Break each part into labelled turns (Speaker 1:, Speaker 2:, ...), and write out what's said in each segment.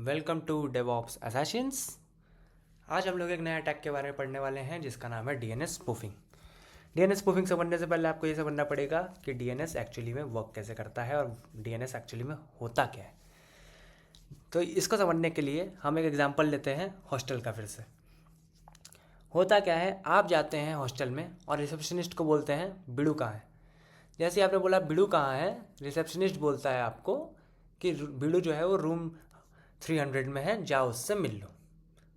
Speaker 1: Welcome to DevOps Assassin's. आज हम लोग एक नया अटैक के बारे में पढ़ने वाले हैं जिसका नाम है डीएनएस स्पूफिंग। डीएनएस स्पूफिंग समझने से पहले आपको ये समझना पड़ेगा कि डीएनएस एक्चुअली में वर्क कैसे करता है और डीएनएस एक्चुअली में होता क्या है। तो इसको समझने के लिए हम एक एग्जांपल लेते हैं हॉस्टल का। फिर से होता क्या है, आप जाते हैं हॉस्टल में और रिसेप्शनिस्ट को बोलते हैं बिड़ू कहाँ है। जैसे आपने बोला बिड़ू कहाँ है, रिसेप्शनिस्ट बोलता है आपको कि बिड़ू जो है वो रूम 300 में है, जाओ उससे मिल लो।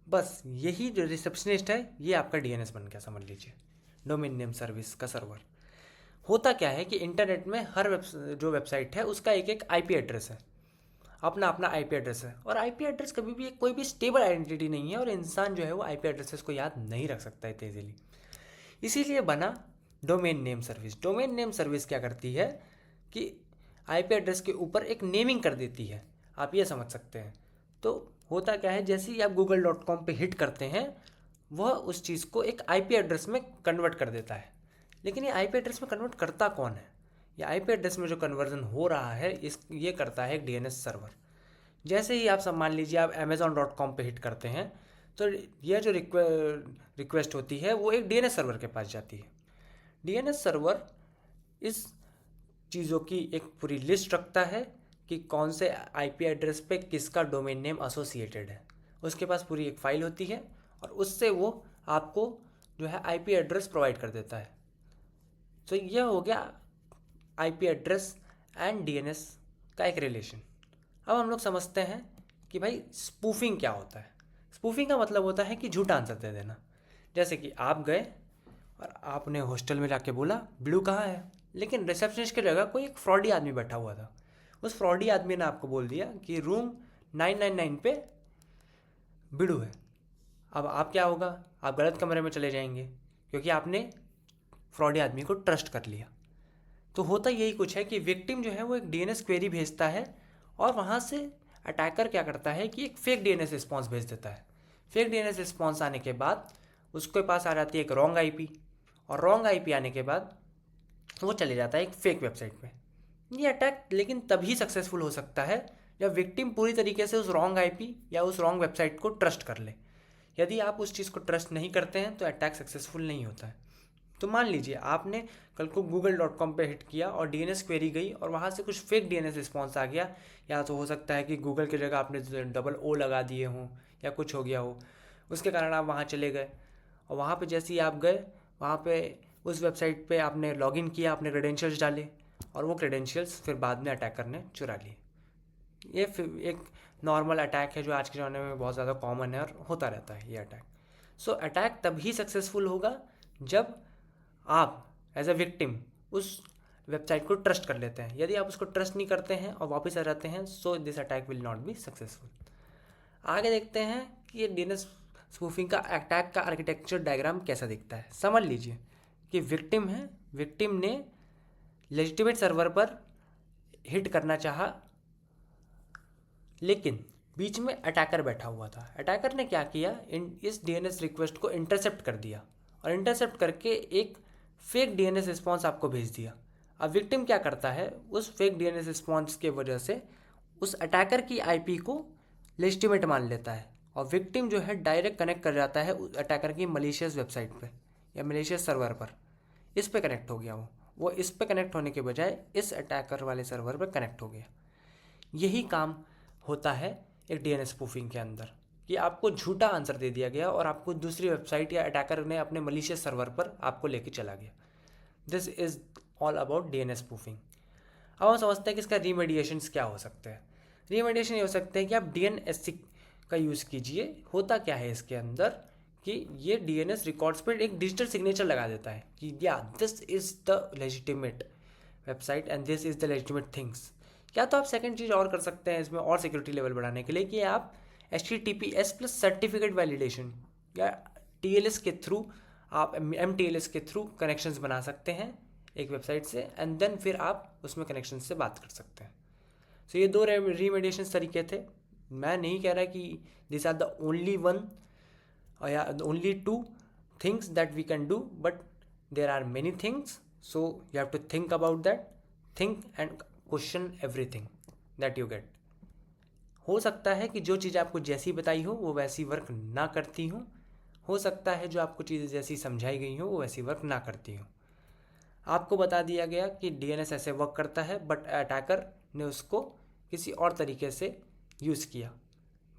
Speaker 1: बस यही जो रिसेप्शनिस्ट है ये आपका डीएनएस बन गया, समझ लीजिए, डोमेन नेम सर्विस का सर्वर। होता क्या है कि इंटरनेट में हर जो वेबसाइट है उसका एक एक आईपी एड्रेस है, अपना अपना आईपी एड्रेस है। और आईपी एड्रेस कभी भी कोई भी स्टेबल आइडेंटिटी नहीं है और इंसान जो है वो आईपी एड्रेसेस को याद नहीं रख सकता है इजीली। इसीलिए बना domain name service. Domain name service क्या करती है कि आईपी एड्रेस के ऊपर एक नेमिंग कर देती है, आप ये समझ सकते हैं। तो होता क्या है, जैसे ही आप google.com पे हिट करते हैं वह उस चीज़ को एक आईपी एड्रेस में कन्वर्ट कर देता है। लेकिन ये आईपी एड्रेस में कन्वर्ट करता कौन है? ये आईपी एड्रेस में जो कन्वर्जन हो रहा है ये करता है एक डीएनएस सर्वर। जैसे ही आप सब मान लीजिए आप amazon.com पे हिट करते हैं तो यह जो रिक्वेस्ट होती है वो एक डीएनएस सर्वर के पास जाती है। डीएनएस सर्वर इस चीज़ों की एक पूरी लिस्ट रखता है कि कौन से आईपी एड्रेस पे किसका डोमेन नेम एसोसिएटेड है। उसके पास पूरी एक फ़ाइल होती है और उससे वो आपको जो है आईपी एड्रेस प्रोवाइड कर देता है। तो यह हो गया आईपी एड्रेस एंड डीएनएस का एक रिलेशन। अब हम लोग समझते हैं कि भाई स्पूफिंग क्या होता है। स्पूफिंग का मतलब होता है कि झूठा आंसर दे देना। जैसे कि आप गए और आपने हॉस्टल में जाके बोला ब्लू कहाँ है, लेकिन रिसेप्शनिस्ट की जगह कोई एक फ्रॉडी आदमी बैठा हुआ था। उस फ्रॉडी आदमी ने आपको बोल दिया कि रूम 999 पे बिड़ू है। अब आप क्या होगा, आप गलत कमरे में चले जाएंगे क्योंकि आपने फ्रॉडी आदमी को ट्रस्ट कर लिया। तो होता यही कुछ है कि विक्टिम जो है वो एक डीएनएस क्वेरी भेजता है और वहाँ से अटैकर क्या करता है कि एक फेक डीएनएस रिस्पॉन्स भेज देता है। फेक डीएनएस रिस्पॉन्स आने के बाद उसके पास आ जाती है एक रॉन्ग आईपी, और रॉन्ग आईपी आने के बाद वो चले जाता है एक फेक वेबसाइट पे। ये अटैक लेकिन तभी सक्सेसफुल हो सकता है जब विक्टिम पूरी तरीके से उस रॉन्ग आईपी या उस रॉन्ग वेबसाइट को ट्रस्ट कर ले। यदि आप उस चीज़ को ट्रस्ट नहीं करते हैं तो अटैक सक्सेसफुल नहीं होता है। तो मान लीजिए आपने कल को google.com पे हिट किया और डीएनएस क्वेरी गई और वहाँ से कुछ फेक डीएनएस रिस्पॉन्स आ गया, या तो हो सकता है कि गूगल की जगह आपने डबल ओ लगा दिए हों या कुछ हो गया हो, उसके कारण आप वहाँ चले गए। और वहाँ पे जैसे ही आप गए वहाँ पे उस वेबसाइट पे आपने लॉगिन किया, आपने क्रेडेंशियल्स डाले और वो क्रेडेंशियल्स फिर बाद में अटैकर ने चुरा लिए। ये फिर एक नॉर्मल अटैक है जो आज के ज़माने में बहुत ज़्यादा कॉमन है और होता रहता है ये अटैक। सो अटैक तभी सक्सेसफुल होगा जब आप एज अ विक्टिम उस वेबसाइट को ट्रस्ट कर लेते हैं। यदि आप उसको ट्रस्ट नहीं करते हैं और वापस आ जाते हैं, so this attack will not be successful. आगे देखते हैं कि ये डीएनएस स्पूफिंग का अटैक का आर्किटेक्चर डायग्राम कैसा दिखता है। समझ लीजिए कि विक्टिम है, विक्टिम ने लेजिटिमेट सर्वर पर हिट करना चाहा, लेकिन बीच में अटैकर बैठा हुआ था। अटैकर ने क्या किया, इस डीएनएस रिक्वेस्ट को इंटरसेप्ट कर दिया और इंटरसेप्ट करके एक फेक डीएनएस रिस्पॉन्स आपको भेज दिया। अब विक्टिम क्या करता है, उस फेक डीएनएस रिस्पॉन्स के वजह से उस अटैकर की आईपी को लेजिटिमेट मान लेता है और विक्टिम जो है डायरेक्ट कनेक्ट कर जाता है उस अटैकर की मलीशियस वेबसाइट पे या मलीशियस सर्वर पर। इस पे कनेक्ट हो गया वो इस पे कनेक्ट होने के बजाय इस अटैकर वाले सर्वर पर कनेक्ट हो गया। यही काम होता है एक डीएनएस स्पूफिंग के अंदर कि आपको झूठा आंसर दे दिया गया और आपको दूसरी वेबसाइट या अटैकर ने अपने मलीशियस सर्वर पर आपको लेके चला गया। This is all about DNS spoofing. अब हम समझते हैं कि इसका रीमेडिएशंस क्या हो सकते हैं। रीमेडिएशन ये हो सकते हैं कि आप डीएनएससी का यूज़ कीजिए। होता क्या है इसके अंदर कि ये डीएनएस रिकॉर्ड्स पर एक डिजिटल सिग्नेचर लगा देता है कि या this is the legitimate website and this is the legitimate things. क्या तो आप सेकंड चीज़ और कर सकते हैं इसमें और सिक्योरिटी लेवल बढ़ाने के लिए कि आप HTTPS प्लस सर्टिफिकेट वैलिडेशन या TLS के थ्रू, आप MTLS के थ्रू कनेक्शंस बना सकते हैं एक वेबसाइट से एंड देन फिर आप उसमें कनेक्शन से बात कर सकते हैं। सो ये दो रीमेडिएशन तरीके थे। मैं नहीं कह रहा कि this are the only one या only two things that we can do, but there are many things, so you have to think about that, think and question everything that you get. हो सकता है कि जो चीज़ आपको जैसी बताई हो वो वैसी वर्क ना करती हो सकता है जो आपको चीज़ें जैसी समझाई गई हो वो वैसी वर्क ना करती हो। आपको बता दिया गया कि डीएनएस ऐसे वर्क करता है, बट अटैकर ने उसको किसी और तरीके से यूज़ किया।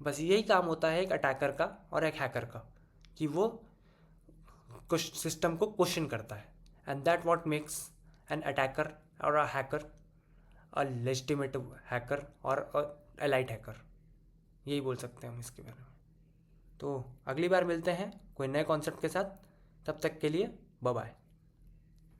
Speaker 1: बस यही काम होता है एक अटैकर का और एक हैकर का, कि वो कुछ सिस्टम को क्वेश्चन करता है, and that what makes an attacker और a hacker a legitimate hacker और अ एलाइट हैकर। यही बोल सकते हैं हम इसके बारे में। तो अगली बार मिलते हैं कोई नए कॉन्सेप्ट के साथ, तब तक के लिए बाय बाय।